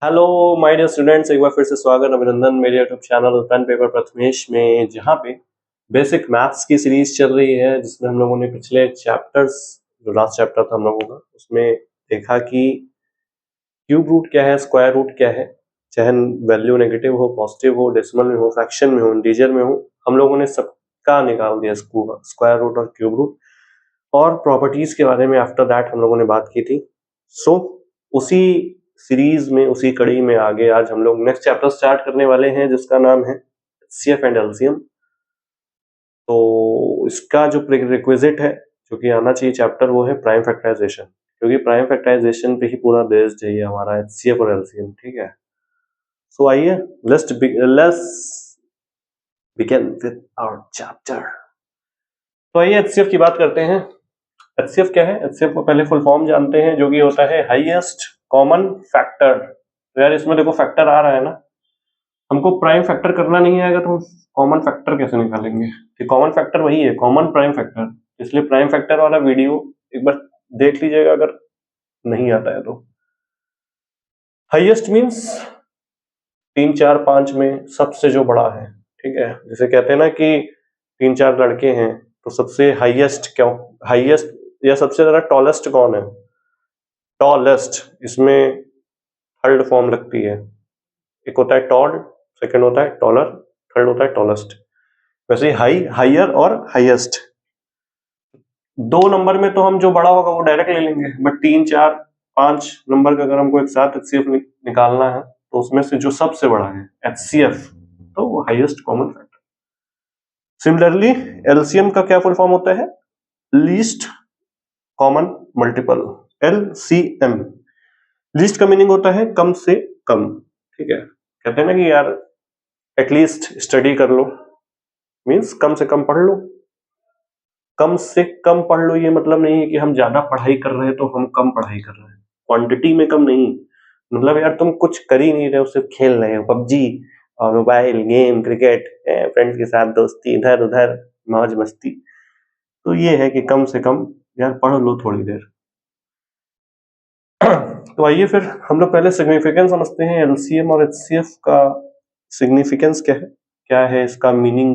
Hello my dear students, एक बार फिर से स्वागत अभिनंदन मेरे YouTube channel pen paper Prathamesh में, जहाँ पे बेसिक मैथ्स की सीरीज चल रही है, जिसमें हम लोगों ने पिछले चैप्टर्स, जो लास्ट चैप्टर था हम लोगों का, उसमें देखा कि क्यूब रूट क्या है, स्क्वायर रूट क्या है, चाहे वैल्यू नेगेटिव हो, पॉजिटिव हो, डेसिमल में हो, फ्रैक्शन में हो, इंटीजर में हो, हम लोगों ने सबका निकाल दिया, स्क्वायर रूट और क्यूब रूट। और प्रॉपर्टीज के बारे में आफ्टर दैट हम लोगों ने बात की थी। सो उसी सीरीज में, उसी कड़ी में आगे आज हम लोग नेक्स्ट चैप्टर स्टार्ट करने वाले हैं, जिसका नाम है HCF एंड LCM। तो इसका जो प्रीरिक्विजिट है, जो कि आना चाहिए चैप्टर, वो है प्राइम फैक्टराइजेशन, क्योंकि प्राइम फैक्टराइजेशन पे ही पूरा बेस्ड है ये हमारा HCF और LCM। ठीक है, सो आइए let's begin with our chapter. तो आइए HCF की बात करते हैं। HCF क्या है? HCF को पहले फुल फॉर्म जानते हैं, जो कि होता है हाईएस्ट कॉमन फैक्टर। तो यार इसमें देखो फैक्टर आ रहा है ना, हमको प्राइम फैक्टर करना नहीं आएगा तो कॉमन फैक्टर कैसे निकालेंगे? कि कॉमन फैक्टर वही है, कॉमन प्राइम फैक्टर। इसलिए प्राइम फैक्टर वाला वीडियो एक बार देख लीजिएगा अगर नहीं आता है तो। हाईएस्ट मीन्स 3 4 5 में सबसे जो बड़ा है। ठीक है, जैसे कहते हैं ना कि 3 4 लड़के हैं तो सबसे हाईएस्ट क्यों, हाईएस्ट या सबसे ज्यादा टॉलेस्ट कौन है? टॉलेस्ट, इसमें थर्ड फॉर्म लगती है। एक होता है टॉल, सेकंड होता है टॉलर, थर्ड होता है टॉलेस्ट। वैसे हाई, हायर और हाईएस्ट, दो नंबर में तो हम जो बड़ा होगा वो डायरेक्ट ले लेंगे, बट 3 4 5 नंबर का अगर हमको एक साथ HCF निकालना है तो उसमें से जो सबसे बड़ा है HCF, तो वो highest common factor. Similarly LCM का क्या फुल फॉर्म होता है? Least common multiple, LCM। Least का मीनिंग होता है कम से कम। ठीक है, कहते हैं ना कि यार एटलीस्ट स्टडी कर लो, मीन्स कम से कम पढ़ लो। कम से कम पढ़ लो ये मतलब नहीं है कि हम ज्यादा पढ़ाई कर रहे हैं तो हम कम पढ़ाई कर रहे हैं, क्वांटिटी में कम नहीं। मतलब यार तुम कुछ कर ही नहीं रहे हो, सिर्फ खेल रहे हो पबजी और मोबाइल गेम, क्रिकेट, फ्रेंड्स के साथ दोस्ती, इधर उधर मौज मस्ती। तो ये है कि कम से कम यार पढ़ लो थोड़ी देर। तो आइए फिर हम लोग पहले सिग्निफिकेंस समझते हैं। LCM और HCF का सिग्निफिकेंस क्या है इसका मीनिंग।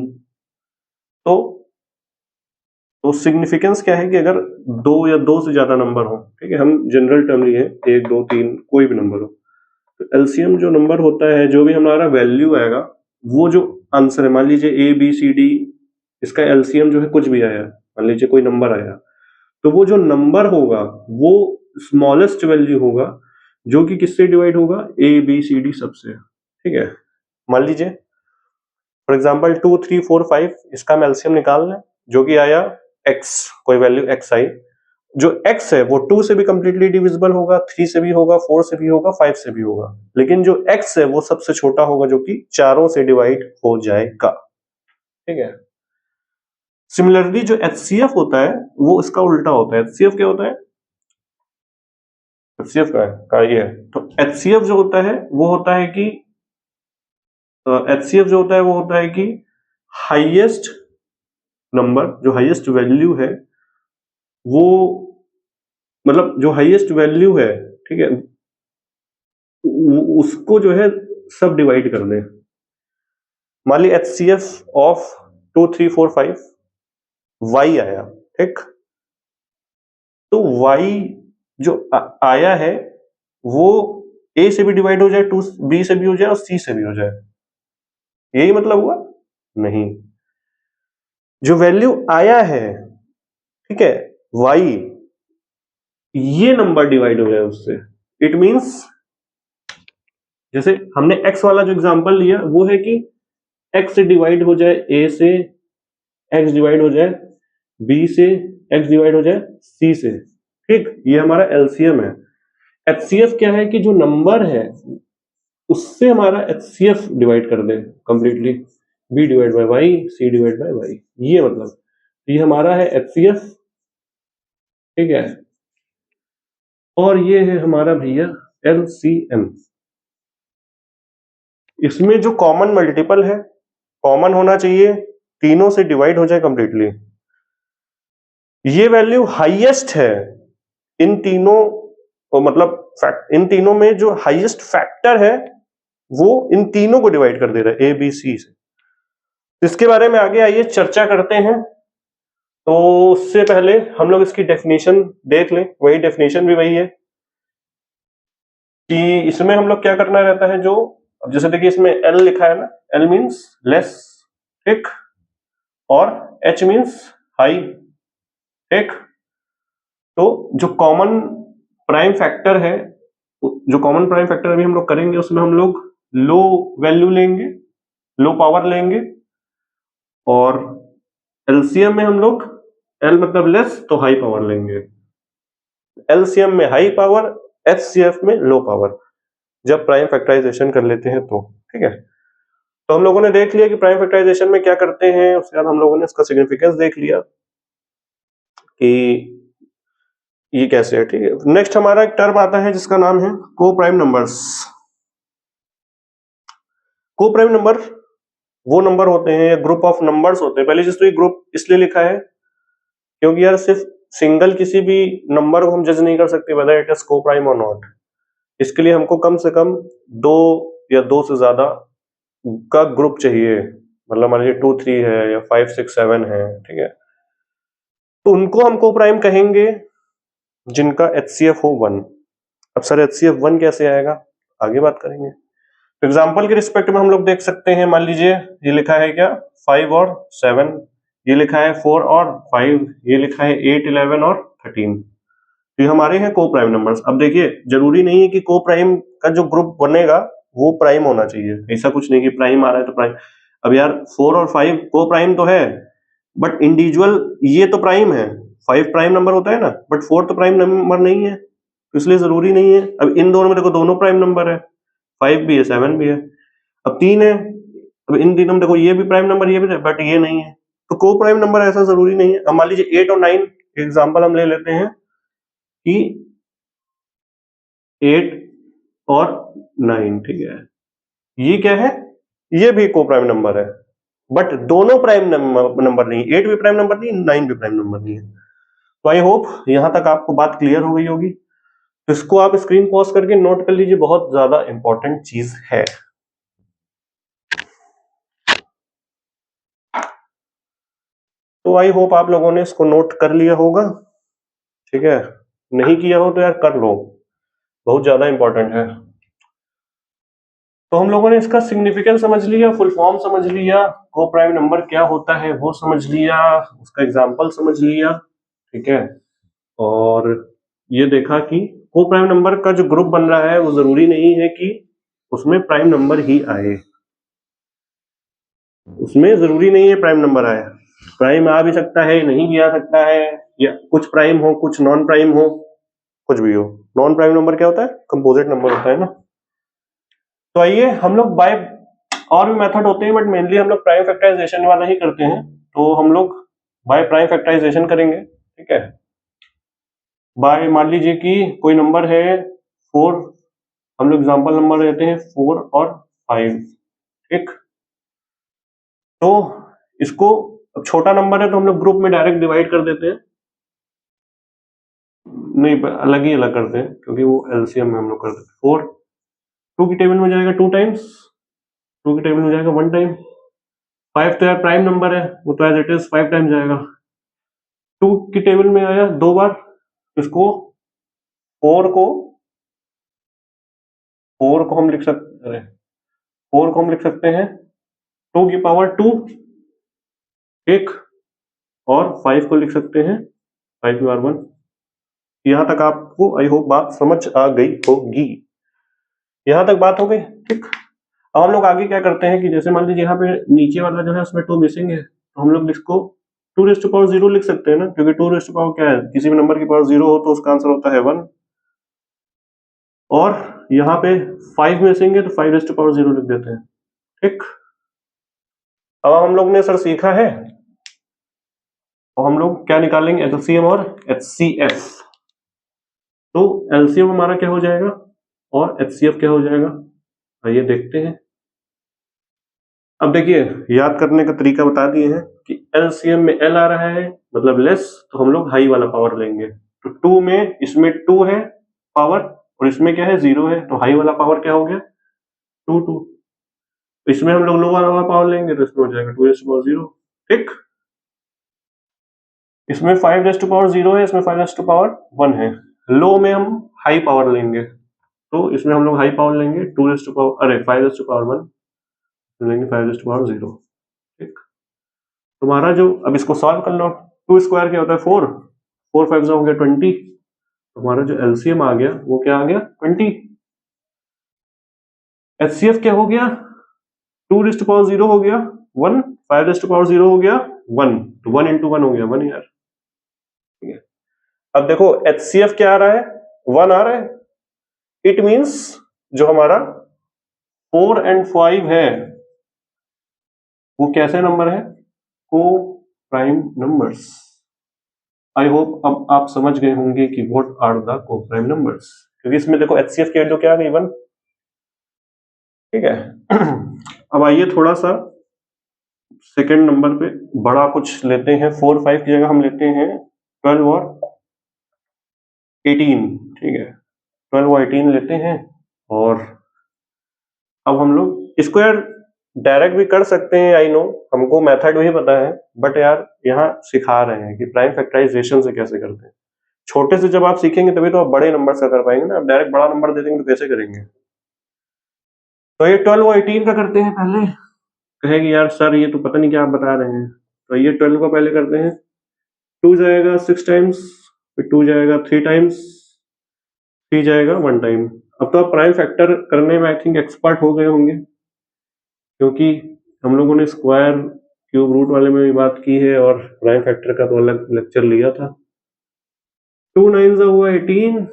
तो सिग्निफिकेंस क्या है कि अगर दो या दो से ज्यादा नंबर हो, ठीक है, हम जनरल टर्म लिए 1 2 3 कोई भी नंबर हो, तो LCM जो नंबर होता है, जो भी हमारा वैल्यू आएगा, वो जो आंसर है, मान लीजिए ABCD, इसका LCM जो है कुछ भी आया, मान लीजिए कोई नंबर आया, तो वो जो नंबर होगा वो स्मॉलेस्ट वैल्यू होगा, जो कि किससे डिवाइड होगा? ABCD सबसे। ठीक है, मान लीजिए फॉर एग्जाम्पल 2 3 4 5, इसका हम LCM निकाल लें, जो कि आया x, कोई वैल्यू x आई, जो x है वो 2 से भी कंप्लीटली डिविजिबल होगा, 3 से भी होगा, 4 से भी होगा, 5 से भी होगा, लेकिन जो x है वो सबसे छोटा होगा, जो कि चारों से डिवाइड हो जाएगा। ठीक है, सिमिलरली जो HCF होता है वो इसका उल्टा होता है। HCF क्या होता है? HCF का ये है, तो HCF जो होता है वो होता है कि HCF जो होता है वो होता है कि हाईएस्ट नंबर, जो हाईएस्ट वैल्यू है, वो मतलब जो हाईएस्ट वैल्यू है, ठीक है, उसको जो है सब डिवाइड कर दें। मान ली HCF ऑफ 2 3 4 5 y आया, ठीक, तो y जो आया है वो A से भी डिवाइड हो जाए, 2B से भी हो जाए और C से भी हो जाए, यही मतलब हुआ? नहीं, जो वैल्यू आया है, ठीक है, y, ये नंबर डिवाइड हो जाए उससे। इट मींस जैसे हमने x वाला जो एग्जांपल लिया वो है कि x से डिवाइड हो जाए A से, x डिवाइड हो जाए B से, x डिवाइड हो जाए C से। ठीक, ये हमारा LCM है। HCF क्या है कि जो नंबर है उससे हमारा HCF डिवाइड कर दे completely, B divide by y, C divide by y, ये मतलब ये हमारा है HCF। ठीक है, और ये है हमारा भैया LCM। इसमें जो कॉमन मल्टीपल है, कॉमन होना चाहिए, तीनों से डिवाइड हो जाए कंप्लीटली। ये वैल्यू हाईएस्ट है इन तीनों, मतलब इन तीनों में जो हाईएस्ट फैक्टर है वो इन तीनों को डिवाइड कर दे रहा है, ए बी सी से। इसके बारे में आगे आइए चर्चा करते हैं। तो उससे पहले हम लोग इसकी डेफिनेशन देख लें। वही डेफिनेशन भी वही है कि इसमें हम लोग क्या करना रहता है, जो अब जैसे देखिए इसमें एल लिखा है ना, एल मीन्स लेस, ठीक, और एच मीन्स हाई, ठीक। तो जो कॉमन प्राइम फैक्टर है, जो कॉमन प्राइम फैक्टर अभी हम लोग करेंगे उसमें हम लोग लो वैल्यू लेंगे, लो पावर लेंगे, और एलसीएम में हम लोग एल मतलब लेस तो हाई पावर लेंगे। एलसीएम में हाई पावर, एचसीएफ में लो पावर, जब प्राइम फैक्टराइजेशन कर लेते हैं तो, ठीक है। तो हम लोगों ने देख लिया कि प्राइम फैक्टराइजेशन में क्या करते हैं, उसके बाद हम लोगों ने इसका सिग्निफिकेंस देख लिया कि ये कैसे है, ठीक है। नेक्स्ट हमारा एक टर्म आता है जिसका नाम है को प्राइम नंबर्स। को प्राइम नंबर वो नंबर होते हैं या ग्रुप ऑफ नंबर्स होते हैं। पहले जिसको ग्रुप इसलिए लिखा है क्योंकि यार सिर्फ सिंगल किसी भी नंबर को हम जज नहीं कर सकते वेदर इट इज को प्राइम और नॉट। इसके लिए हमको कम से कम दो या दो से ज्यादा का ग्रुप चाहिए, मतलब मान लीजिए 2 3 है या 5 6 7 है, ठीक है। तो उनको हम को प्राइम कहेंगे जिनका HCF हो 1। अब सर HCF 1 कैसे आएगा, आगे बात करेंगे। एग्जाम्पल के रिस्पेक्ट में हम लोग देख सकते हैं, मान लीजिए ये लिखा है क्या 5 और 7, ये लिखा है 4 और 5, ये लिखा है 8 11 और 13। ये हमारे हैं को प्राइम नंबर्स। अब देखिए जरूरी नहीं है कि को प्राइम का जो ग्रुप बनेगा वो प्राइम होना चाहिए, ऐसा कुछ नहीं कि प्राइम आ रहा है तो प्राइम। अब यार 4 और 5 को प्राइम तो है, बट इंडिविजुअल ये तो प्राइम है, 5 प्राइम नंबर होता है ना, बट 4 तो प्राइम नंबर नहीं है, तो इसलिए जरूरी नहीं है। अब इन दोनों में देखो दोनों प्राइम नंबर है, 5 भी है 7 भी है। अब 3 है, अब इन तीनों में देखो ये भी प्राइम नंबर ये भी है, बट ये नहीं है, तो को प्राइम नंबर ऐसा जरूरी नहीं है। अब मान लीजिए 8 और 9 एग्जाम्पल हम ले लेते हैं कि 8 और 9, ठीक है, ये क्या है, ये भी को प्राइम नंबर है, बट दोनों प्राइम नंबर नहीं, 8 भी प्राइम नंबर नहीं, 9 भी प्राइम नंबर नहीं है। तो आई होप यहां तक आपको बात क्लियर हो गई होगी। तो इसको आप स्क्रीन पॉज करके नोट कर लीजिए, बहुत ज्यादा इंपॉर्टेंट चीज है। तो आई होप आप लोगों ने इसको नोट कर लिया होगा, ठीक है। नहीं किया हो तो यार कर लो, बहुत ज्यादा इंपॉर्टेंट है। तो हम लोगों ने इसका सिग्निफिकेंस समझ लिया, फुल फॉर्म समझ लिया, को प्राइम नंबर क्या होता है वो समझ लिया, उसका एग्जांपल समझ लिया, ठीक है। और ये देखा कि को प्राइम नंबर का जो ग्रुप बन रहा है वो जरूरी नहीं है कि उसमें प्राइम नंबर ही आए, उसमें जरूरी नहीं है प्राइम नंबर आए, प्राइम आ भी सकता है, नहीं भी आ सकता है, या कुछ प्राइम हो कुछ नॉन प्राइम हो, कुछ भी हो। नॉन प्राइम नंबर क्या होता है, कंपोजिट नंबर होता है ना। तो आइए हम लोग बाय, और भी मेथड होते हैं बट मेनली हम लोग प्राइम फैक्टराइजेशन वाला ही करते हैं, तो हम लोग बाय प्राइम फैक्टराइजेशन करेंगे, ठीक है। बाय मान लीजिए कि कोई नंबर है 4, हम लोग एग्जांपल नंबर लेते हैं 4 और 5, ठीक। तो इसको छोटा नंबर है तो हम लोग ग्रुप में डायरेक्ट डिवाइड कर देते हैं, नहीं अलग ही अलग करते हैं क्योंकि वो एलसीएम में हम लोग करते हैं। 4 2 की टेबल में जाएगा 2 टाइम्स, 2 की टेबल में जाएगा 1 टाइम। 5 तो यार प्राइम नंबर है, वो तो एज इट इज 5 टाइम जाएगा। 2 की टेबल में आया 2 बार, इसको 4 को 4 को हम लिख सकते, अरे 4 को हम लिख सकते हैं 2 की पावर 2, एक, और 5 को लिख सकते हैं 5 की पावर 1। यहां तक आपको आई होप बात समझ आ गई होगी, यहां तक बात हो गई, ठीक। अब हम लोग आगे क्या करते हैं कि जैसे मान लीजिए यहाँ पे नीचे वाला जो है उसमें 2 मिसिंग है, तो हम लोग इसको 2⁻0 लिख सकते हैं ना, क्योंकि 2 क्या है, किसी भी नंबर की पावर 0 हो तो उसका आंसर होता है 1, और यहाँ पे 5 मिसिंग है तो 5⁻0 लिख देते हैं, ठीक। अब हम लोग ने सर सीखा है, और हम लोग क्या निकालेंगे, एलसीएम और एचसीएफ। तो एलसीएम हमारा क्या हो जाएगा और एचसीएफ क्या हो जाएगा, आइए देखते हैं। अब देखिए याद करने का तरीका बता दिए हैं कि एलसीएम में एल आ रहा है मतलब लेस, तो हम लोग हाई वाला पावर लेंगे। तो 2 में इसमें 2 है पावर, और इसमें क्या है 0 है, तो हाई वाला पावर क्या हो गया 2 इसमें हम लोग लो वाला पावर लेंगे तो इसमें हो जाएगा 2⁻0। ठीक, इसमें 5⁻0 है, इसमें 5⁻1 है। लो में हम हाई पावर लेंगे, तो इसमें हम लोग हाई पावर लेंगे 5⁻1 लेंगे 5⁻0। ठीक, तुम्हारा जो अब इसको सॉल्व कर लो, 2 स्क्वायर क्या होता है 4, 4 5 हो गया 20, तुम्हारा जो एलसीएम आ गया वो क्या आ गया 20। एचसीएफ क्या हो गया 2⁻0 हो गया 1, 5⁻0 हो गया 1, तो 1 into 1 हो गया 1 यार। ठीक है, अब देखो एचसीएफ क्या आ रहा है 1 आ रहा है, इट मींस जो हमारा 4 and 5 है वो कैसे नंबर है को प्राइम नंबर्स। आई होप अब आप समझ गए होंगे कि व्हाट आर द को प्राइम नंबर्स, क्योंकि इसमें देखो एचसीएफ की वैल्यू क्या आ गई 1। ठीक है, अब आइए थोड़ा सा सेकेंड नंबर पे बड़ा कुछ लेते हैं, 4 5 की जगह हम लेते हैं 12 और 18। ठीक है, 12 और 18 लेते हैं, और अब हम लोग इसको यार डायरेक्ट भी कर सकते हैं, आई नो हमको मेथड भी पता है, बट यार यहाँ सिखा रहे हैं कि प्राइम फैक्टराइजेशन से कैसे करते हैं। छोटे से जब आप सीखेंगे तभी तो आप बड़े नंबर से कर पाएंगे ना, आप डायरेक्ट बड़ा नंबर दे देंगे तो कैसे करेंगे। तो ये 12 और 18 का करते हैं पहले। कहेगी यार सर ये तो पता नहीं क्या आप बता रहे हैं, तो ये 12 का पहले करते हैं। 2 जाएगा 6 टाइम्स, फिर 2 जाएगा 3 टाइम्स, 3 जाएगा 1 टाइम। अब तो आप प्राइम फैक्टर करने में आई थिंक एक्सपर्ट हो गए होंगे, क्योंकि हम लोगों ने स्क्वायर क्यूब रूट वाले में भी बात की है और प्राइम फैक्टर का तो अलग लेक्चर लिया था। 2 9 हुआ 18,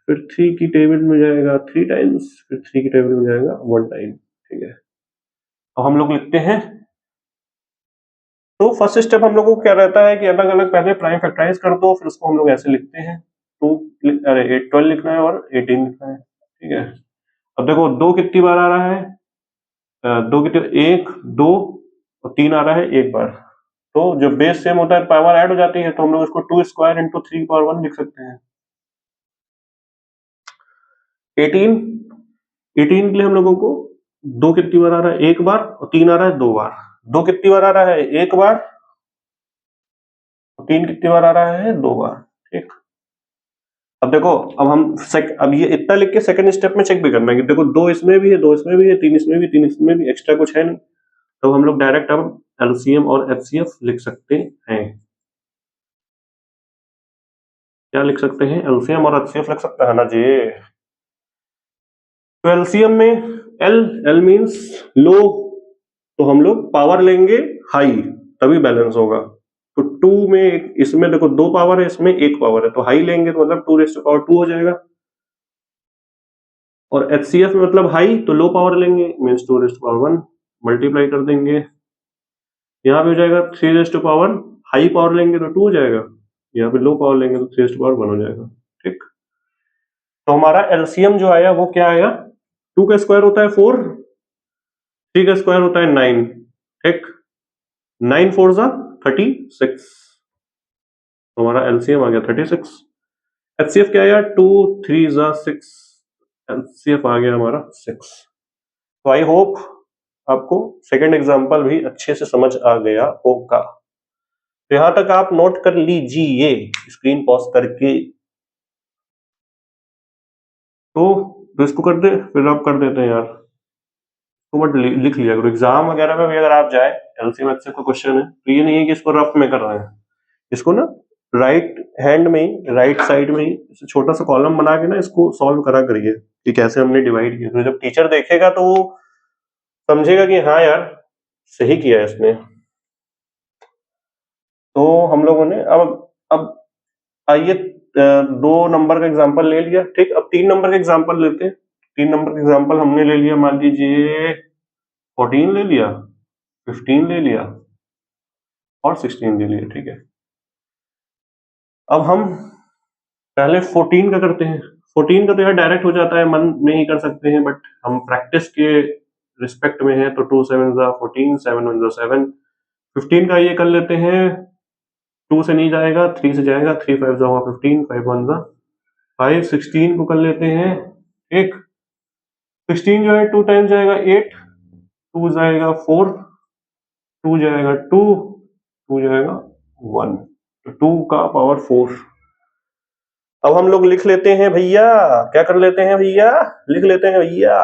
फिर 3 की टेबल में जाएगा 3 टाइम्स, फिर 3 की टेबल में जाएगा 1 टाइम। ठीक है, तो हम लोग लिखते हैं, तो फर्स्ट स्टेप हम लोगों को क्या रहता है कि अलग अलग पहले प्राइम फैक्टराइज कर दो, फिर उसको हम लोग ऐसे लिखते हैं 12 लिखना है और 18 लिखना है। ठीक है, अब देखो 2 कितनी बार आ रहा है, 2 कितनी 1 2 और 3 आ रहा है एक बार, तो जो बेस सेम होता है पावर ऐड हो जाती है, तो हम लोग इसको 2 स्क्वायर इंटू 3 पावर 1 लिख सकते हैं। 18 18 के लिए हम लोगों को 2 कितनी बार आ रहा है एक बार, और 3 आ रहा है 2 बार। 2 कितनी बार आ रहा है एक बार, 3 कितनी बार आ रहा है 2 बार। ठीक, अब देखो अब हम अब ये इतना लिख के सेकंड स्टेप में चेक भी करना है कि देखो 2 इसमें भी है 2 इसमें भी है 3 इसमें भी 3 इसमें भी, एक्स्ट्रा कुछ है नहीं, तो हम लोग डायरेक्ट अब एलसीएम और एचसीएफ लिख सकते हैं। क्या लिख सकते हैं, एलसीएम और एचसीएफ लिख सकते हैं ना जी। तो एलसीएम में एल मींस लो, तो हम लोग पावर लेंगे हाई तभी बैलेंस होगा। तो 2 में इसमें देखो 2 पावर है, इसमें 1 पावर है, तो हाई लेंगे तो मतलब 2⁻2 हो जाएगा। और एचसीएफ में मतलब हाई, तो लो पावर लेंगे मींस 2⁻1 मल्टीप्लाई कर देंगे, यहाँ पे हो जाएगा 3⁻1, हाई पावर लेंगे तो 2 हो जाएगा, यहाँ पे लो पावर लेंगे तो 3⁻1 हो जाएगा। ठीक, तो हमारा एलसीएम जो आया वो क्या आया, 2 का स्क्वायर होता है 4, 3 का स्क्वायर होता है 9। ठीक, 9 4 जा 36, तो हमारा एलसीएम आ गया 36। एचसीएफ क्या आया 2 3 जा 6, एचसीएफ आ गया हमारा 6। तो आई होप आपको सेकंड एग्जांपल भी अच्छे से समझ आ गया होगा। तो यहां तक आप नोट कर लीजिए स्क्रीन पॉज करके। तो इसको कर दे, फिर आप कर देते हैं यार, तो मत लिख लिया करो, एग्जाम वगैरह में भी अगर आप जाए एलसीएम एचसीएफ का क्वेश्चन है तो ये नहीं है कि इसको रफ में कर रहे हैं, इसको ना राइट हैंड में ही, राइट साइड में ही छोटा सा कॉलम बना के ना इसको सॉल्व करा करिए कि कैसे हमने डिवाइड किया, तो जब टीचर देखेगा तो वो समझेगा कि हाँ यार सही किया है इसने। तो हम लोगों ने अब आइए 2 नंबर का एग्जांपल ले लिया। ठीक, अब 3 नंबर का एग्जांपल लेते हैं। 3 नंबर का एग्जांपल हमने ले लिया, मान लीजिए 14 ले लिया, 15 ले लिया और 16 ले लिया। ठीक है, अब हम पहले 14 का करते हैं। 14 का तो यार डायरेक्ट हो जाता है, मन में ही कर सकते हैं, बट हम प्रैक्टिस के रिस्पेक्ट में है तो 2 7 14, 7 1 7। 15 का ये कर लेते हैं, 2 से नहीं जाएगा 3 से जाएगा, 3 5 15, 5 1 5। 16 को कर लेते हैं ठीक। 16 जो है 2 टाइम्स जाएगा 8, 2 जाएगा 4, 2 जाएगा 2, 2 जाएगा 1, तो 2 का पावर 4। अब हम लोग लिख लेते हैं भैया, क्या कर लेते हैं भैया, लिख लेते हैं भैया।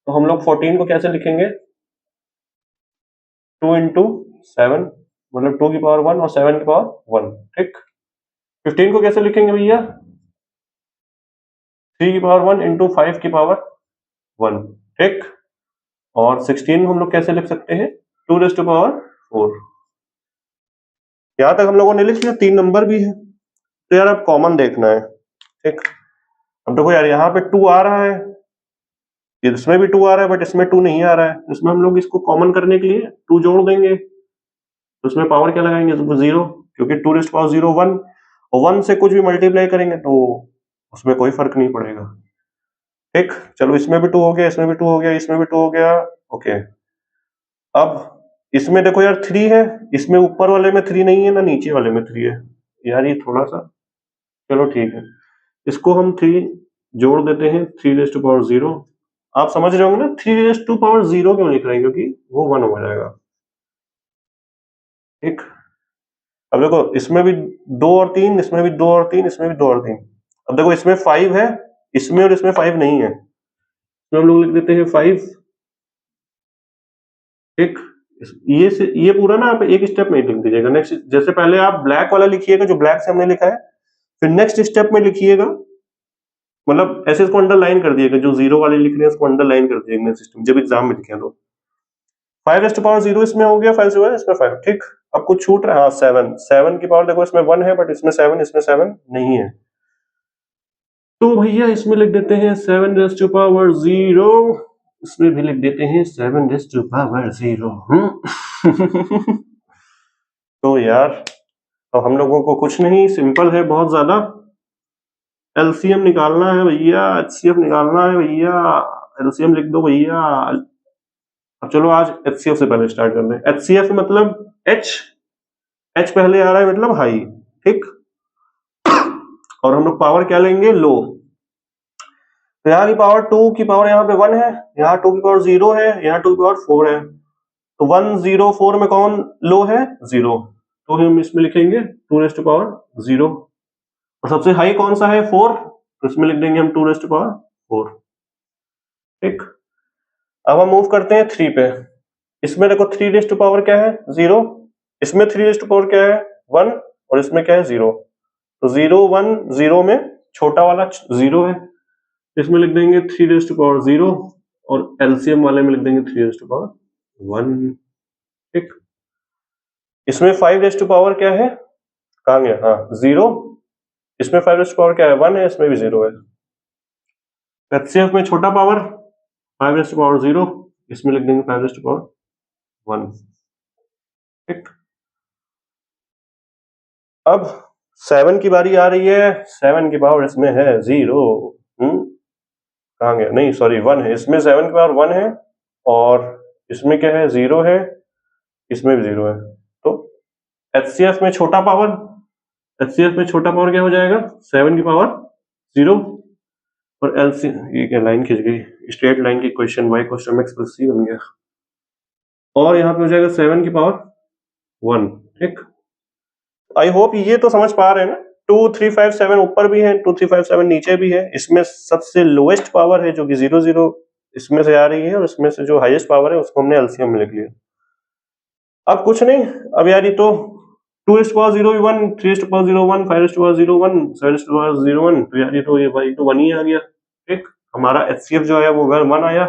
तो हम लोग 14 को कैसे लिखेंगे, 2 इंटू 7, मतलब 2 की पावर 1 और 7 की पावर 1, ठीक। 15 को कैसे लिखेंगे भैया, 3 की पावर 1 इंटू 5 की पावर 1, ठीक। और 16 हम लोग कैसे लिख सकते हैं, 2 रेज़ टू पावर 4। यहां तक हम लोगों ने लिख लिया, 3 नंबर भी है। तो यार अब कॉमन देखना है, ठीक। अब देखो यार यहाँ पे 2 आ रहा है, इसमें भी 2 आ रहा है, बट इसमें 2 नहीं आ रहा है। इसमें हम लोग इसको कॉमन करने के लिए 2 जोड़ देंगे, तो इसमें पावर क्या लगाएंगे, 0, क्योंकि 2 रेज़ टू पावर 0 1, और 1 से कुछ भी मल्टीप्लाई करेंगे तो उसमें कोई फर्क नहीं पड़ेगा, ठीक। चलो इसमें भी 2 हो गया, इसमें भी 2 हो गया, इसमें भी 2 हो गया, ओके। अब इसमें देखो यार 3 है, इसमें ऊपर वाले में 3 नहीं है ना नीचे वाले में 3 है यार, ये थोड़ा सा, चलो ठीक है, इसको हम 3 जोड़ देते हैं, 3 रेज़ टू पावर 0। आप समझ रहे होंगे ना 3 रेज़ टू पावर 0 क्यों लिख रहे हैं, क्योंकि वो 1 हो जाएगा, ठीक। अब देखो इसमें भी 2 और 3, इसमें भी 2 और 3, इसमें भी 2 और 3। अब देखो इसमें 5 है, इसमें और इसमें 5 नहीं है, तो हम लोग लिख देते हैं 5, ठीक। ये पूरा ना आप एक स्टेप में लिख दीजिएगा। नेक्स्ट जैसे पहले आप ब्लैक वाला लिखिएगा जो ब्लैक से हमने लिखा है, फिर नेक्स्ट स्टेप में लिखिएगा, मतलब ऐसे इसको अंडरलाइन कर दिएगा, जो 0 वाले लिख रहे हैं उसको अंडरलाइन कर दिएगा नेक्स्ट स्टेप, जब एग्जाम में लिखें तो। 5 रेज़ टू पावर 0 इसमें हो गया, 5 से इसमें 5, ठीक। अब कुछ छूट रहा है, 7 की पावर देखो इसमें 1 है, बट इसमें 7 नहीं है, तो भैया इसमें लिख देते हैं 7 रेज़ टू पावर 0, इसमें भी लिख देते हैं 7 रेज़ टू पावर 0। तो यार तो हम लोगों को कुछ नहीं, सिंपल है बहुत ज्यादा, एलसीएम निकालना है भैया, एचसीएफ निकालना है भैया, एलसीएम लिख दो भैया। अब चलो आज एचसीएफ से पहले स्टार्ट करते हैं। एचसीएफ मतलब एच पहले आ रहा है, मतलब हाई, ठीक। और हम लोग पावर क्या लेंगे, लो। तो यहाँ की पावर 2 की पावर यहाँ पे 1 है, यहाँ 2 की पावर 0 है, यहाँ 2 की पावर 4 है, तो 1 0 4 में कौन लो है, 0, तो हम इसमें लिखेंगे 2 रेज़ टू पावर 0। और सबसे हाई कौन सा है, 4, तो इसमें लिख देंगे हम 2 रेज़ टू पावर 4, ठीक। अब हम मूव करते हैं 3 पे। इसमें देखो 3 रेज़ टू पावर क्या है, 0, इसमें 3 रेज़ टू पावर क्या है, 1, और इसमें क्या है, 0, तो 0 1 0 में छोटा वाला 0 है, इसमें लिख देंगे 3 रेज़ टू पावर 0, और एलसीएम वाले में लिख देंगे 3 रेज़ टू पावर 1, ठीक। इसमें 5 रेज़ टू पावर क्या है, कहाँ गया, हाँ 0, इसमें 5 रेज़ टू पावर क्या है, 1 है, इसमें भी 0 है। एचसीएफ में छोटा पावर 5 रेज़ टू पावर 0, इसमें लिख देंगे 5 रेज़ टू पावर 1, ठीक। अब 7 की बारी आ रही है, 7 की पावर इसमें है 0, कहाँ गया, नहीं सॉरी 1 है, इसमें 7 की पावर 1 है, और इसमें क्या है, 0 है, इसमें भी 0 है, तो एचसीएफ में छोटा पावर, एचसीएफ में छोटा पावर क्या हो जाएगा, 7 की पावर 0, और एलसी, ये क्या लाइन खिंच गई, स्ट्रेट लाइन की question y question x plus c बन गया, और यहाँ पे हो जाएगा 7 की पावर 1, ठीक। आई होप ये तो समझ पा रहे हैं ना, 2 3 5 7 ऊपर भी है, 2 3 5 7 नीचे भी है, इसमें सबसे लोएस्ट पावर है जो कि 0 0 इसमें से आ रही है, और इसमें से जो हाईएस्ट पावर है उसको हमने एलसीएम में लिख लिया। अब कुछ नहीं, अब यार ये तो 2 raise to power 0 1, 3 raise to power 0 1, 5 raise to power 0 1, 7 raise to power 0 1, तो यार ये तो 1 ही आ गया, ठीक। हमारा एचसीएफ जो है वो 1 आया।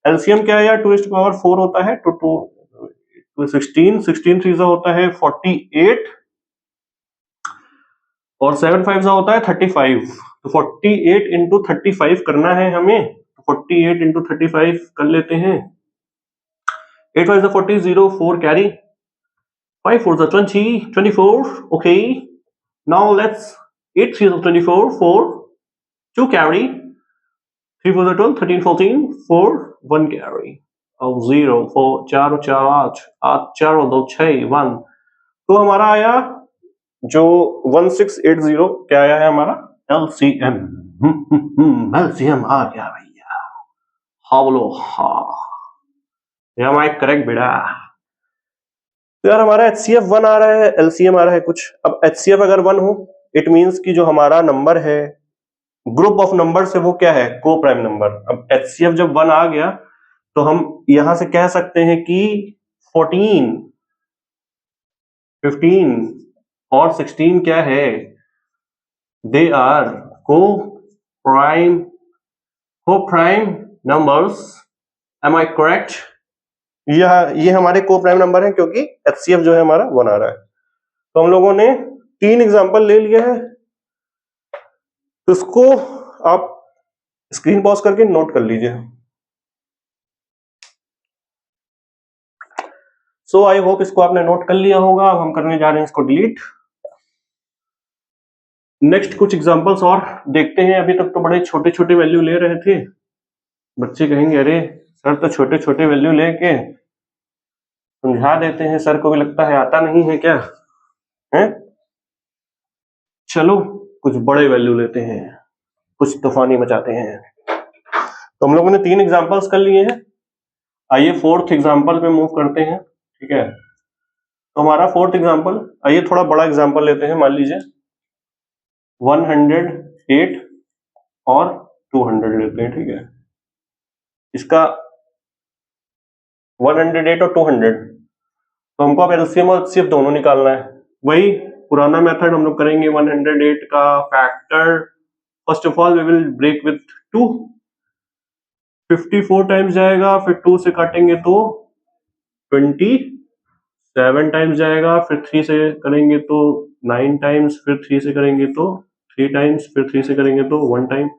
एलसीएम क्या है यार, 2 रेज़ टू पावर 4 होता है, तो 2 16 16 3 होता है 48, और 7 5 होता है 35, तो 48 इंटू 35 करना है हमें, तो 48 इंटू 35 कर लेते हैं, 8 5 40 0 4 carry, 5 4 20 24, okay, now let's 8 3 24 4 2 carry, 3 4 12 13 14 4 1 carry, और 0 4 4 4 8 8 4 2 6 1, तो हमारा आया जो 1680 क्या आया है हमारा एलसीएम, एलसीएम आ गया भैया, हाँ बोलो हाँ, करेक्ट बेटा। तो यार हमारा HCF 1 आ रहा है, LCM आ रहा है कुछ। अब HCF अगर 1 हो इट मींस कि जो हमारा नंबर है, ग्रुप ऑफ नंबर से, वो क्या है, को प्राइम नंबर। अब HCF जब 1 आ गया तो हम यहां से कह सकते हैं कि 14, 15 और 16 क्या है, दे आर को prime numbers. Am I correct? ये हमारे को प्राइम नंबर है क्योंकि HCF जो है हमारा 1 आ रहा है। तो हम लोगों ने 3 एग्जांपल ले लिए हैं, तो इसको आप स्क्रीन पॉज करके नोट कर लीजिए। सो आई होप इसको आपने नोट कर लिया होगा। अब हम करने जा रहे हैं इसको डिलीट। नेक्स्ट कुछ एग्जांपल्स और देखते हैं। अभी तक तो बड़े छोटे छोटे वैल्यू ले रहे थे, बच्चे कहेंगे अरे सर तो छोटे छोटे वैल्यू लेके समझा देते हैं, सर को भी लगता है आता नहीं है क्या है। चलो कुछ बड़े वैल्यू लेते हैं, कुछ तूफानी मचाते हैं। तो हम लोगों ने 3 एग्जांपल्स कर लिए हैं। आइए 4th एग्जांपल पे मूव करते हैं, ठीक है। तो हमारा 4th एग्जांपल, आइए थोड़ा बड़ा एग्जांपल लेते हैं। मान लीजिए 108 और 200 लेते हैं, ठीक है। इसका 108 और 200, तो हमको अब एलसीएम और एचसीएफ दोनों निकालना है। वही पुराना मेथड हम लोग करेंगे। 108 का factor, first of all we will break with 2, 54 times जाएगा, फिर 2 से काटेंगे तो 27 टाइम्स जाएगा, फिर 3 से करेंगे तो 9 टाइम्स, फिर 3 से करेंगे तो 3 टाइम्स, फिर 3 से करेंगे तो 1 टाइम।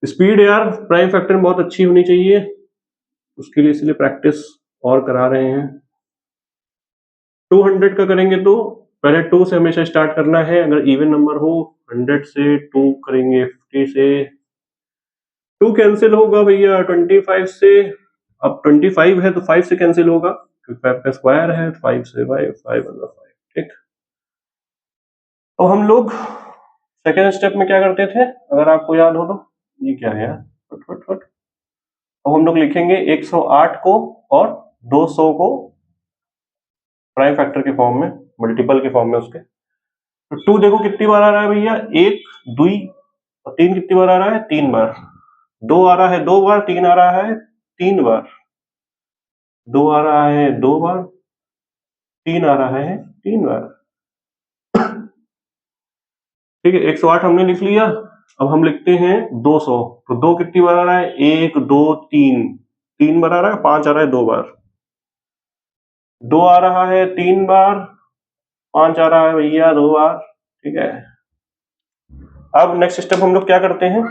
स्पीड यार प्राइम फैक्टर में बहुत अच्छी होनी चाहिए, उसके लिए इसलिए प्रैक्टिस और करा रहे हैं। 200 का करेंगे तो पहले 2 से हमेशा स्टार्ट करना है, अगर इवन नंबर हो। 100 से 2 करेंगे, 50 से 2 कैंसिल होगा भैया, 25 से, अब 25 है तो 5 से कैंसिल होगा क्योंकि 5 का स्क्वायर है, 5 से 5 मतलब 5, ठीक। तो हम लोग सेकेंड स्टेप में क्या करते थे, अगर आपको याद हो तो, ये क्या है यार, अब हम लोग लिखेंगे 108 को और 200 को प्राइम फैक्टर के फॉर्म में, मल्टीपल के फॉर्म में उसके। तो 2 देखो कितनी बार आ रहा है भैया, 1 2 और 3 कितनी बार आ रहा है, 3 बार। 2 आ रहा है 2 बार, 3 आ रहा है 3 बार, 2 आ रहा है 2 बार, 3 आ रहा है 3 बार, ठीक है। 108 हमने लिख लिया। अब हम लिखते हैं 200, तो 2 कितनी बार आ रहा है, 1 2 3, 3 बार आ रहा है, 5 आ रहा है 2 बार, 2 आ रहा है 3 बार, 5 आ रहा है भैया 2 बार, ठीक है। अब नेक्स्ट स्टेप हम लोग क्या करते हैं,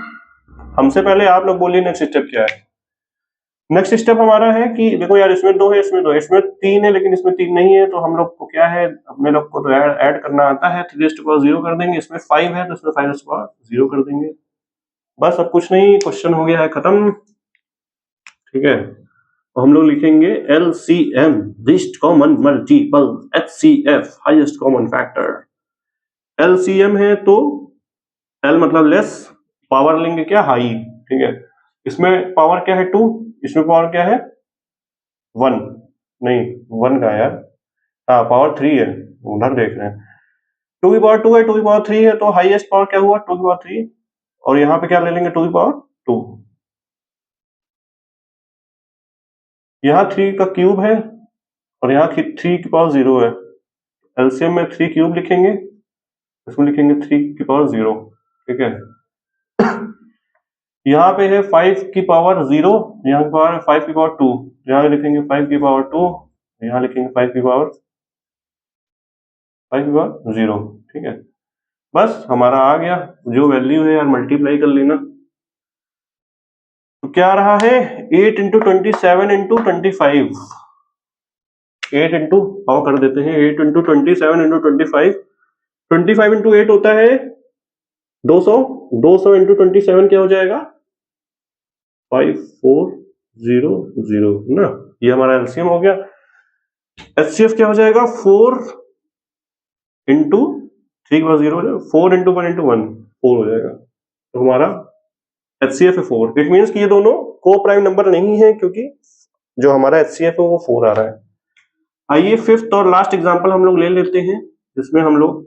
हमसे पहले आप लोग बोलिए नेक्स्ट स्टेप क्या है। नेक्स्ट स्टेप हमारा है कि देखो यार इसमें 2 है, इसमें 2 है, इसमें 3 है लेकिन इसमें 3 नहीं है, तो हम लोग को क्या है, अपने लोग को तो ऐड करना आता है, 3 0 कर देंगे। इसमें 5 है तो इसमें 5 0 कर देंगे, बस अब कुछ नहीं, क्वेश्चन हो गया है खत्म, ठीक है। तो हम लोग लिखेंगे LCM least common multiple, HCF highest common factor. LCM है तो L मतलब लेस, पावर लेंगे क्या, हाई, ठीक है। इसमें पावर क्या है 2, इसमें पावर क्या है 1, नहीं 1 का है यार, हाँ पावर 3 है, उधर देख रहे हैं। 2 की पावर 2 है, 2 की पावर 3 है, तो हाईएस्ट पावर क्या हुआ 2 की पावर 3, और यहाँ पे क्या ले लेंगे 2 की पावर 2। यहाँ 3 का क्यूब है और यहाँ 3 की पावर 0 है, एलसीएम में 3 क्यूब लिखेंगे, इसमें लिखेंगे 3 की पावर 0, ठीक है। यहाँ पे है 5 की पावर 0, यहाँ की पावर है 5 की पावर 2, यहाँ लिखेंगे 5 की पावर 2, यहाँ लिखेंगे 5 की पावर 0, ठीक है। बस हमारा आ गया, जो वैल्यू है यार मल्टीप्लाई कर लेना। तो क्या आ रहा है 8 इंटू 27 इंटू 25, 8 इंटू हाउ कर देते हैं, 8 इंटू 27 इंटू 25, 25 इंटू 8 होता है 200, 200 इंटू 27 क्या हो जाएगा 5400 ना, ये हमारा एलसीएम हो गया। एचसीएफ क्या हो जाएगा 4 इंटू 3 0 4 इंटू 1 इंटू 1 4 हो जाएगा, तो हमारा HCF है 4। इट मीन्स कि ये दोनों को प्राइम नंबर नहीं है, क्योंकि जो हमारा HCF है वो 4 आ रहा है। आइए फिफ्थ और लास्ट एग्जांपल हम लोग ले लेते हैं, जिसमें हम लोग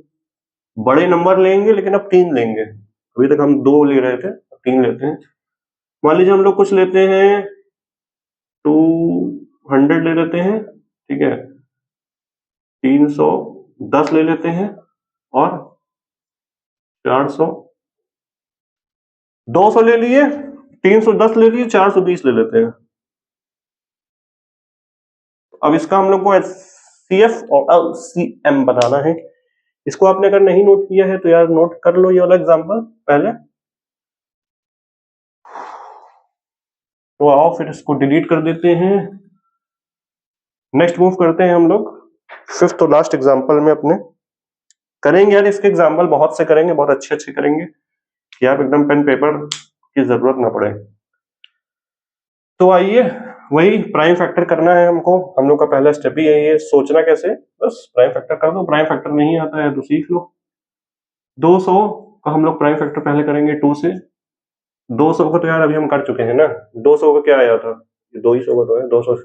बड़े नंबर लेंगे, लेकिन अब 3 लेंगे। अभी तक हम 2 ले रहे थे, 3 लेते हैं। मान लीजिए हम लोग कुछ लेते हैं 200 ले लेते हैं, ठीक है, 310 ले लेते हैं, और 400, 200 ले लिए, 310 ले लिए, 420 ले लेते हैं। अब इसका हम लोग को HCF और LCM बताना है। इसको आपने अगर नहीं नोट किया है तो यार नोट कर लो ये वाला एग्जांपल पहले। तो आओ फिर इसको डिलीट कर देते हैं। नेक्स्ट मूव करते हैं हम लोग फिफ्थ और लास्ट एग्जांपल में अपने। करेंगे यार इसके एग्जांपल बहुत से करेंगे, बहुत अच्छे अच्छे करेंगे कि आप एकदम पेन पेपर की जरूरत ना पड़े। तो आइए, वही प्राइम फैक्टर करना है हमको। हम लोग का पहला स्टेप ही है ये, सोचना कैसे, बस प्राइम फैक्टर कर दो। प्राइम फैक्टर नहीं आता है तो सीख लो। 200 का हम लोग प्राइम फैक्टर पहले करेंगे 2 से। 200 का तो यार अभी हम कर चुके हैं ना। 200 का क्या आया था, 200 का तो है 200।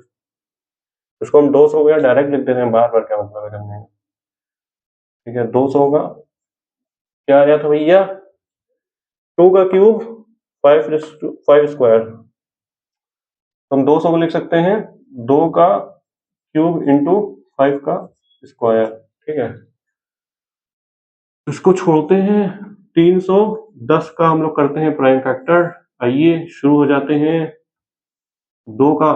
इसको हम 200 को यार डायरेक्ट लिख देते हैं, बार बार क्या मतलब है करने का। ठीक है, 200 का क्या आया था भैया, 2 का क्यूब 5 स्क्वायर। हम 200 को लिख सकते हैं 2 का क्यूब इंटू 5 का स्क्वायर। ठीक है, इसको छोड़ते हैं। 310 का हम लोग करते हैं प्राइम फैक्टर। आइए शुरू हो जाते हैं। 2 का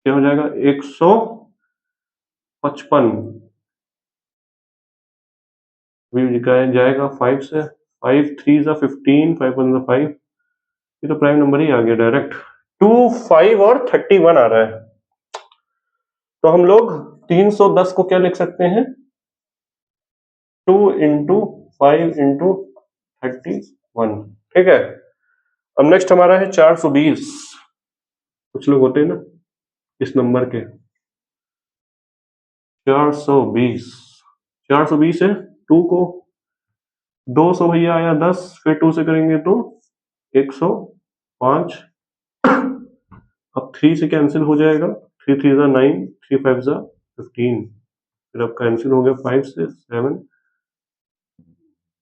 क्या हो जाएगा, 155 जाएगा 5 से। 5 3 जा 15, 5 1 जा 5। ये तो प्राइम नंबर ही आ गया डायरेक्ट। 2 5 और 31 आ रहा है। तो हम लोग 310 को क्या लिख सकते हैं, 2 इंटू 5 इंटू 31। ठीक है, अब नेक्स्ट हमारा है 420। कुछ लोग होते हैं ना इस नंबर के। 420 है, 2 को 200 भैया आया 10, फिर 2 से करेंगे तो 105। अब 3 से कैंसिल हो जाएगा, 3 3 जा 9, 3 5 जा 15। फिर अब कैंसिल हो गया 5 से 7।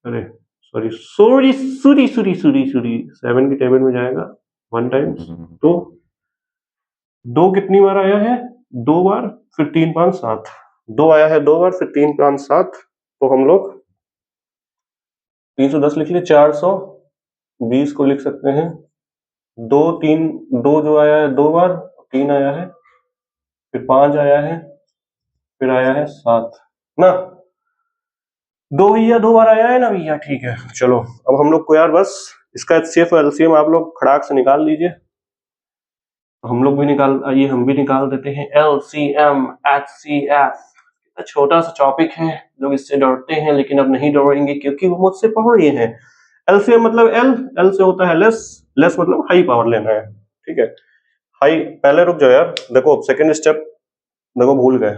अरे सॉरी सॉरी सूरी सूरी सूरी सूरी 7 की टेबल में जाएगा 1 टाइम्स। तो 2 कितनी बार आया है, 2 बार, फिर 3 5 7। 2 आया है 2 बार, फिर 3 5 7। तो हम लोग 310 लिख लिए, 420 को लिख सकते हैं 2 3, 2 जो आया है 2 बार, 3 आया है, फिर 5 आया है, फिर आया है 7 ना। 2 भैया 2 बार आया है ना भैया। ठीक है, चलो अब हम लोग को यार बस इसका HCF और LCM आप लोग खड़ाक से निकाल लीजिए। हम लोग भी निकाल, आइए हम भी निकाल देते हैं। LCM HCF छोटा सा टॉपिक है, लोग इससे डरते हैं, लेकिन अब नहीं डरेंगे क्योंकि वो मुझसे पढ़ रहे हैं। LCM मतलब L से होता है लेस, लेस मतलब हाई पावर लेना है। ठीक है, हाई, पहले रुक जाओ यार, देखो सेकंड स्टेप देखो भूल गए।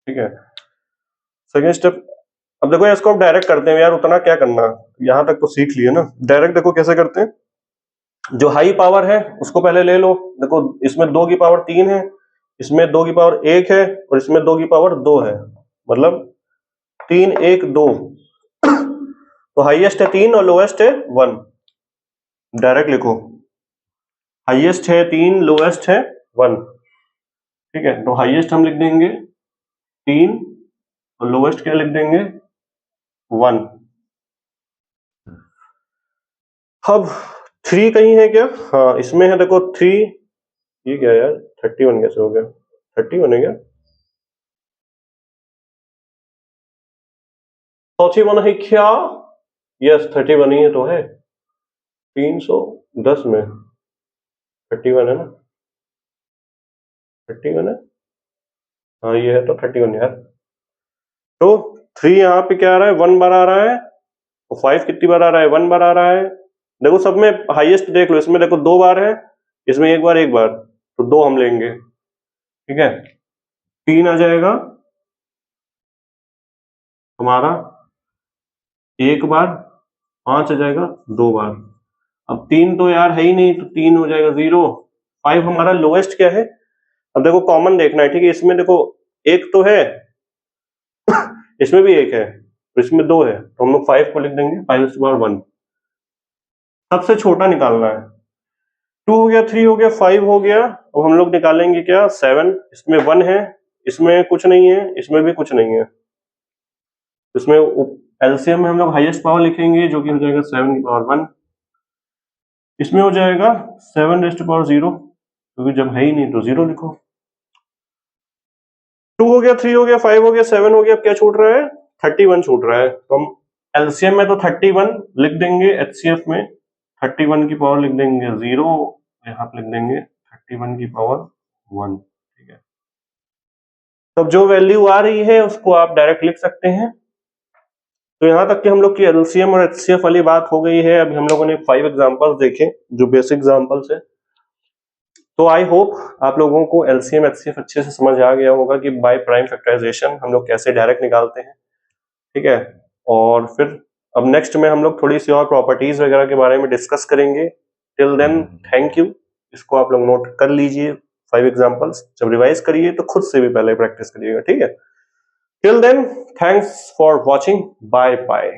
ठीक है, सेकंड स्टेप, अब देखो इसको अब डायरेक्ट करते हैं यार, उतना क्या करना, यहां तक तो सीख लिए ना। डायरेक्ट देखो कैसे करते हैं, जो हाई पावर है उसको पहले ले लो। देखो इसमें 2 की पावर 3 है, इसमें 2 की पावर 1 है, और इसमें 2 की पावर 2 है, मतलब 3 1 2। तो हाईएस्ट है 3 और लोएस्ट है 1। डायरेक्ट लिखो, हाईएस्ट है 3, लोएस्ट है 1। ठीक है, तो हाईएस्ट हम लिख देंगे 3 और लोएस्ट क्या लिख देंगे 1। अब 3 कहीं है क्या, हाँ इसमें है, देखो 3। ये क्या यार 31 कैसे हो गया, 31 है क्या, चौथी 1 है क्या, यस 31 ही है तो है। 310 में 31 है ना, 31 है, हाँ ये है तो 31 यार। तो 3 यहाँ पे क्या आ रहा है, 1 बार आ रहा है, और 5 कितनी बार आ रहा है, 1 बार आ रहा है। देखो सब में हाईएस्ट देख लो, इसमें देखो 2 बार है, इसमें 1 बार 1 बार, तो 2 हम लेंगे। ठीक है, 3 आ जाएगा हमारा 1 बार, 5 आ जाएगा 2 बार। अब 3 तो यार है ही नहीं, तो 3 हो जाएगा 0। 5 हमारा लोएस्ट क्या है? अब देखो कॉमन देखना है, ठीक है। इसमें देखो एक तो है इसमें भी एक है, तो इसमें 2 है, तो हम लोग 5 को लिख देंगे 5⁻1। सबसे छोटा निकालना है। 2 हो गया, 3 हो गया, 5 हो गया। अब हम लोग निकालेंगे क्या? 7। इसमें 1 है, इसमें कुछ नहीं है, इसमें भी कुछ नहीं है। इसमें एलसीएम में हम लोग हाईएस्ट पावर लिखेंगे, जो कि हो जाएगा 7⁻1। इसमें हो जाएगा 7⁻0, क्योंकि जब है ही नहीं तो 0 लिखो। 2 हो गया, 3 हो गया, 5 हो गया, 7 हो गया। अब क्या छूट रहा है? 31 छूट रहा है। तो हम एलसीएम में तो 31 लिख देंगे, एचसीएफ में 31 की पावर लिख देंगे 0, यहाँ पे लिख देंगे 31 की पावर 1। ठीक है, तब जो वैल्यू आ रही है उसको आप डायरेक्ट लिख सकते हैं। तो यहाँ तक कि हम लोग की एलसीएम और एचसीएफ वाली बात हो गई है। अभी हम लोगों ने 5 एग्जांपल्स देखे जो बेसिक एग्जांपल्स है। तो आई होप आप लोगों को एलसीएम एचसीएफ अच्छे से समझ आ गया होगा कि बाय प्राइम फैक्टराइजेशन हम लोग कैसे डायरेक्ट निकालते हैं। ठीक है, और फिर अब नेक्स्ट में हम लोग थोड़ी सी और प्रॉपर्टीज वगैरह के बारे में डिस्कस करेंगे। Till then thank you. इसको आप लोग नोट कर लीजिए 5 एग्जांपल्स। जब रिवाइज करिए तो खुद से भी पहले प्रैक्टिस करिएगा। ठीक है, till then thanks for watching, bye bye.